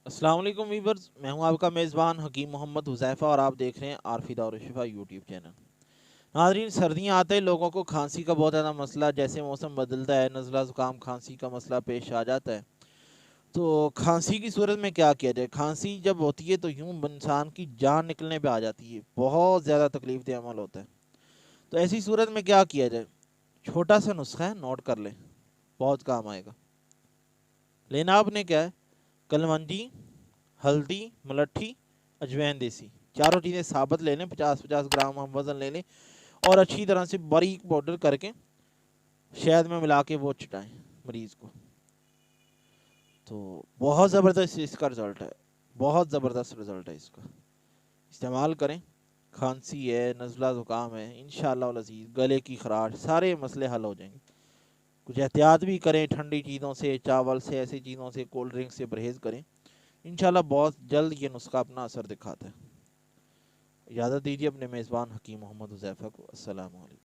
السلام علیکم ویورز، میں ہوں آپ کا میزبان حکیم محمد حذیفہ اور آپ دیکھ رہے ہیں عارفی دور شفا یوٹیوب چینل۔ ناظرین، سردیاں آتے ہی لوگوں کو کھانسی کا بہت زیادہ مسئلہ، جیسے موسم بدلتا ہے نزلہ زکام کھانسی کا مسئلہ پیش آ جاتا ہے۔ تو کھانسی کی صورت میں کیا کیا جائے؟ کھانسی جب ہوتی ہے تو یوں انسان کی جان نکلنے پہ آ جاتی ہے، بہت زیادہ تکلیف دہ عمل ہوتا ہے۔ تو ایسی صورت میں کیا کیا جائے؟ چھوٹا سا نسخہ ہے، نوٹ کر لیں، بہت کام آئے گا۔ لینا آپ نے کیا ہے؟ کلونجی، ہلدی، ملٹھی، اجوین دیسی، چاروں چیزیں ثابت لے لیں، 50-50 گرام ہم وزن لے لیں اور اچھی طرح سے باریک پاؤڈر کر کے شہد میں ملا کے وہ چٹائیں مریض کو۔ تو بہت زبردست اس کا رزلٹ ہے، بہت زبردست رزلٹ ہے اس کا، استعمال کریں۔ کھانسی ہے، نزلہ زکام ہے، انشاءاللہ العزیز گلے کی خراش، سارے مسئلے حل ہو جائیں گے۔ کچھ احتیاط بھی کریں، ٹھنڈی چیزوں سے، چاول سے، ایسی چیزوں سے، کولڈ ڈرنک سے پرہیز کریں۔ انشاءاللہ بہت جلد یہ نسخہ اپنا اثر دکھاتا ہے۔ اجازت دیجیے اپنے میزبان حکیم محمد حذیفہ کو۔ السلام علیکم۔